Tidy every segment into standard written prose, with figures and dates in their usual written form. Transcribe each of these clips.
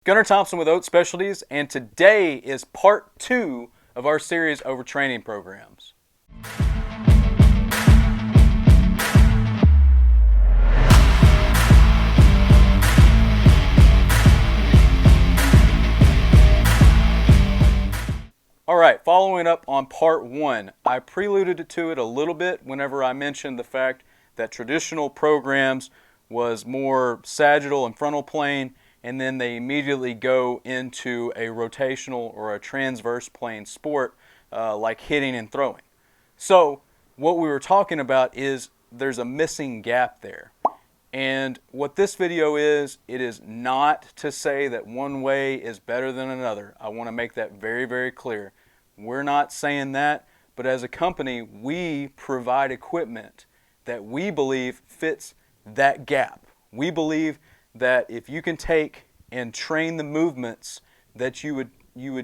Gunnar Thompson with Oat Specialties, and today is part 2 of our series over training programs. Alright, following up on part 1, I preluded to it a little bit whenever I mentioned the fact that traditional programs was more sagittal and frontal plane, and then they immediately go into a rotational or a transverse plane sport like hitting and throwing. So what we were talking about is there's a missing gap there. And what this video is, it is not to say that one way is better than another. I want to make that very, very clear. We're not saying that, but as a company, we provide equipment that we believe fits that gap. We believe that if you can take and train the movements that you would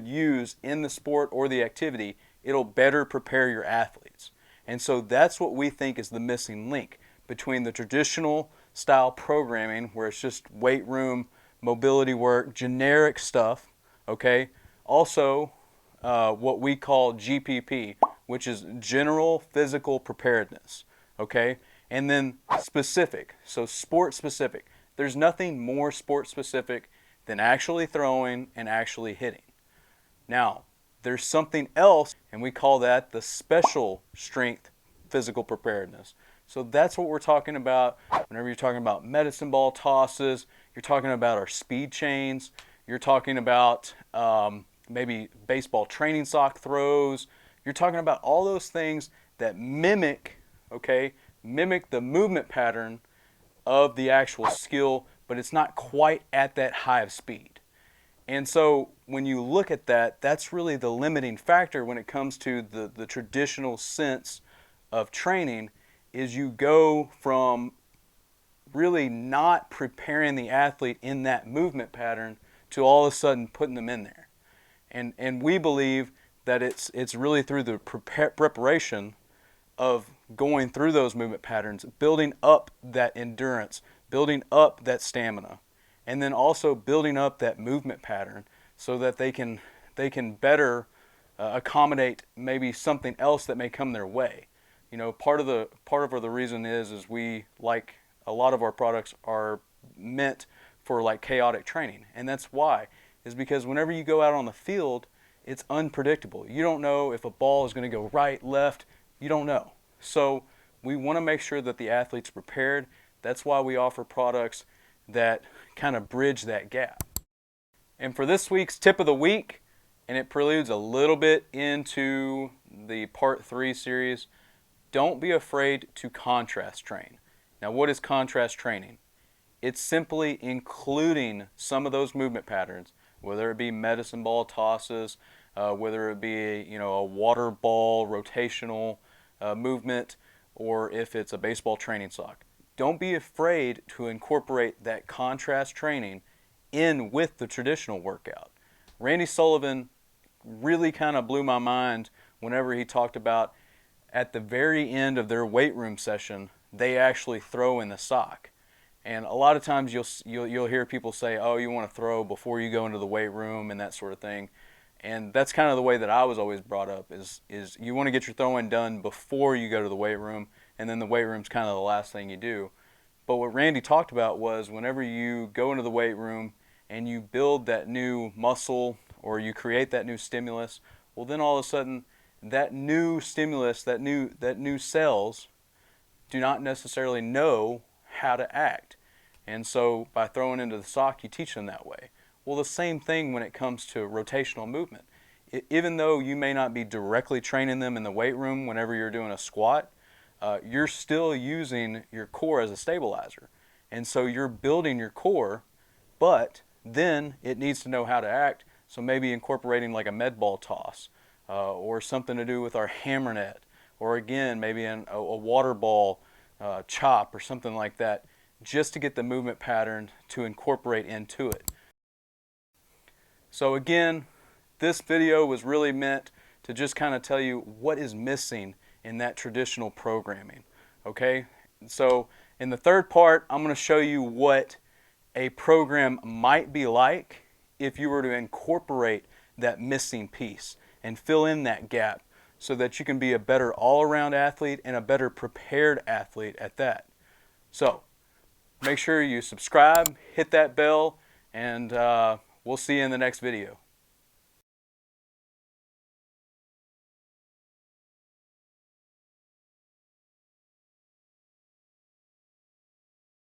use in the sport or the activity, it'll better prepare your athletes. And so that's what we think is the missing link between the traditional style programming, where it's just weight room, mobility work, generic stuff, okay? Also, what we call GPP, which is General Physical Preparedness, okay? And then specific, so sport specific. There's nothing more sport specific than actually throwing and actually hitting. Now, there's something else, and we call that the special strength physical preparedness. So that's what we're talking about whenever you're talking about medicine ball tosses, you're talking about our speed chains, you're talking about maybe baseball training sock throws, you're talking about all those things that mimic, okay, mimic the movement pattern of the actual skill, but it's not quite at that high of speed. And so when you look at that, that's really the limiting factor when it comes to the traditional sense of training, is you go from really not preparing the athlete in that movement pattern to all of a sudden putting them in there. And we believe that it's really through the preparation of going through those movement patterns, building up that endurance, building up that stamina, and then also building up that movement pattern so that they can better accommodate maybe something else that may come their way. You know, part of the reason is we, like, a lot of our products are meant for like chaotic training, and that's why, is because whenever you go out on the field, it's unpredictable. You don't know if a ball is going to go right, left, you don't know. So we want to make sure that the athlete's prepared. That's why we offer products that kind of bridge that gap. And for this week's tip of the week, and it preludes a little bit into the part 3 series, don't be afraid to contrast train. Now, what is contrast training? It's simply including some of those movement patterns, whether it be medicine ball tosses, whether it be a water ball rotational movement, or if it's a baseball training sock. Don't be afraid to incorporate that contrast training in with the traditional workout. Randy Sullivan really kind of blew my mind whenever he talked about at the very end of their weight room session, they actually throw in the sock. And a lot of times you'll hear people say, oh, you want to throw before you go into the weight room and that sort of thing. And that's kind of the way that I was always brought up, is you want to get your throwing done before you go to the weight room, and then the weight room's kind of the last thing you do. But what Randy talked about was whenever you go into the weight room and you build that new muscle or you create that new stimulus, well, then all of a sudden that new stimulus, that new cells do not necessarily know how to act. And so by throwing into the sock, you teach them that way. Well, the same thing when it comes to rotational movement. Even though you may not be directly training them in the weight room whenever you're doing a squat, you're still using your core as a stabilizer. And so you're building your core, but then it needs to know how to act. So maybe incorporating like a med ball toss, or something to do with our hammer net, or again, maybe a water ball chop or something like that, just to get the movement pattern to incorporate into it. So again, this video was really meant to just kind of tell you what is missing in that traditional programming. Okay, so in the third part, I'm going to show you what a program might be like if you were to incorporate that missing piece and fill in that gap so that you can be a better all-around athlete and a better prepared athlete at that. So make sure you subscribe, hit that bell, and we'll see you in the next video.